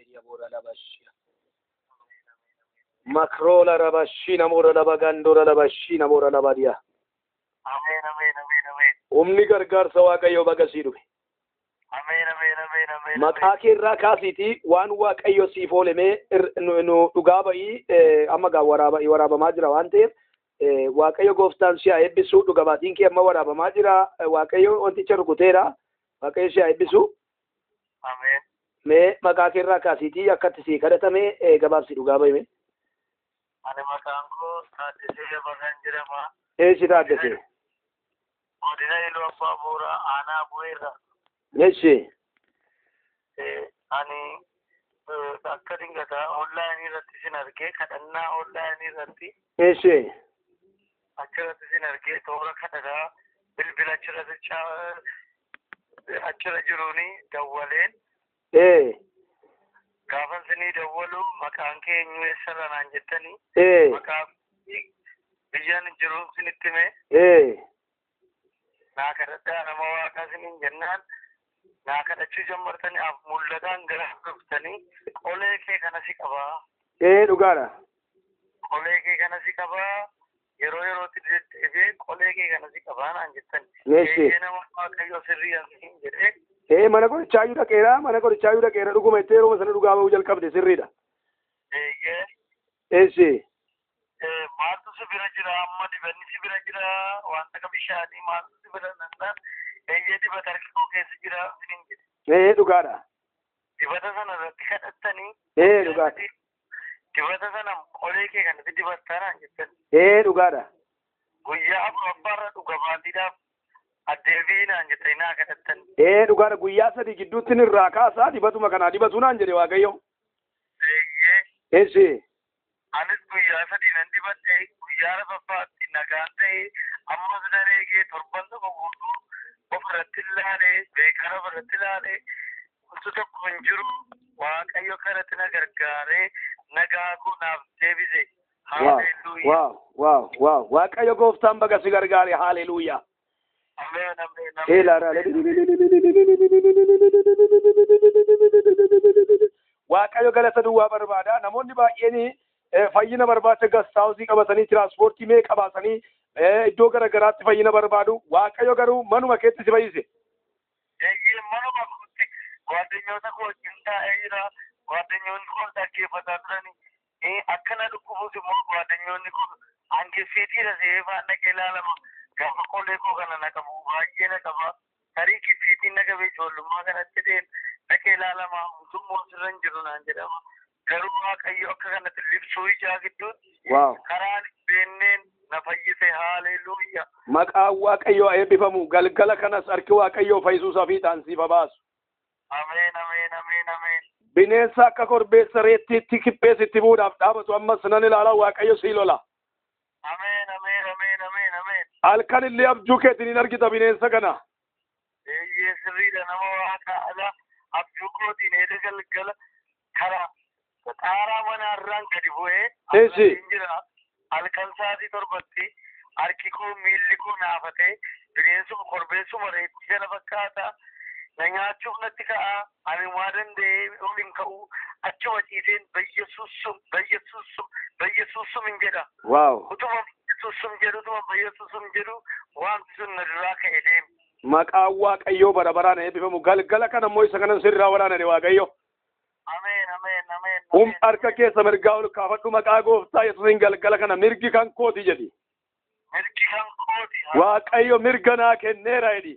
media bora la bashia. Makrola la bashina mora la bagandora la bashina mora la badia. Amen, amen, amen, amen. Umni gargaarsa Waaqayyo bagasii dhufe. Amen, amen, amen, amen. Maqaa kee irraa kaasiitii waan Waaqayyo siif oolemee nu dhugaa ba'ii amma gaa waraabamaa jira waan ta'eef Waaqayyo gooftaan si haa eebbisu dhuga baatiin kee amma waraabamaa jira Waaqayyo wanticha rukuteera Waaqayyo si haa eebbisu. Amen. Mee maqaa kee irraa kaasiitii akkatti sii kadhatame gabaabsi dhugaa ba'ime. Ani maqaan koo Taaddasee Bagan jedhama. Eessi Taaddasee? Godina Iluu Abbaa Booraa Aanaa Bu'eerra. Eessi? Ani akka dingataa onlaayinii irratti sin argee kadhannaa onlaayinii irratti. Eessi? Achirratti sin argee toora kadhataa bilbila achirra jiruuni dawwaleen. Gaafa isinii dawwalu maqaan kee eenyu eessarra naan jettanii. Maqaan biyyaan jiruun sinitti mee. Naa kadhadhaa nama waaqaa isiniin jennaan. Naa kadhachuu jammartanii mul'ataan gara dhuftanii qolee kee kana si qabaa. Dhugaadha. Qolee kee kana si qabaa. Yeroo yerootti deddeebi'ee qolee kee kana si qabaa naan jettan. Nama Waaqayyo sirrii asiin jedhee. Mana qorichaa dhaqeera dhuguma itti yeroo sana dhugaa ba'uu jalqabde sirriidha. Eessi? Maaltu si bira jira amma dibanni si bira jira wanta akka bishaanii maaltu si bira nannaan dibata harkifoo keessa jira isiniin jedhe. Dhugaadha. Dibata sana irratti kadhattanii. Dhugaadha. Dibata sana qolee kee kanatti dibattaa naan jettan. Dhugaadha. Guyyaa afuraffaarra dhuga baatiidhaaf addeebii naan jettanii naa kadhattan. Dhugaadha guyyaa sadii gidduutti irraa kaasaa dibatuma kanaa dibatu naan jedhe Waaqayyo. Eessi? Anis guyyaa sadii nan dibadhee guyyaa afuraffaatti nagaan ta'ee ammas nan eegee torban tokko guutuu ofirratti ilaalee beekara ofirratti ilaalee wanti tokko hin jiru Waaqayyo kanatti na gargaaree nagaa kunaaf deebise. Waaw. Waaqayyo gooftaan baga si gargaare haaleluyyaa. Amen, amen, Waaqayyo galata duwwaa barbaada. Namoonni baay'een fayyina barbaacha gastaawusii qabatanii tiraanspoortii mee qabaatanii iddoo garaagaraatti fayyina barbaadu. Waaqayyo garuu manuma keetti si fayyise. Manuma kutti gwaaddanyoota koo wajjin taa'ee jira. Gwaaddanyoonni koo dhaggeeffataa turanii. Akkana dhukkubuus immoo gwaaddanyoonni kun hangeffiitiidha seefaa dhaqee ilaalama. Gaafa qolee koo kana na qabu baay'ee na qaba. Tarii kiffiitiin na qabee ijoollummaa kanatti dheen dhaqee ilaalama. Mutummoo sirra hin jiru naan jedhama. Garuu Waaqayyo akka kanatti libsuu ijaa gidduutti karaan beenneen na fayyise haaleluyyaa. Maqaan Waaqayyoo eebbifamu galgala kanas harki Waaqayyoo fayyisuusaa fi taansiifa baasu. Ameen, ameen, ameen, ameen. Bineensa akka korbeessa reettiitti kipheessitti bu'uudhaaf dhaabatu ammas nan ilaala Waaqayyo sii lola. Ameen, ameen, ameen, ameen, ameen. Halkan illee abjuu keetiin hin argita bineensa kana. Sirriidha nama waaqa ala abjuu kootiin eeda galgala karaa xaaraa manaarraan gadi bu'ee jira. Halkan sa'aatii torbatti harki koo miilli koo naafatee bineensuma korbeessuma reetti jala fakkaata. Na nyaachuuf natti ka'a. Ani waa danda'ee waliin ka'u achuma ciiseen bayyesuusum hin jedha. Utuma bayyesuusum jedhu wanti sun na duraa ka'e deemu. Maqaan Waaqayyoo bara baraan eebbifamu galgala kana immoo isa kanan sirraa waraanane Waaqayyo. Ameen, ameen, ameen. Harka keessa mirgaa ol kaafadhu maqaa gooftaa Yesuusiin galgala kana mirgi kan kooti jedhi. Mirgi kan kooti. Waaqayyo mirga naa kenneera jedhi.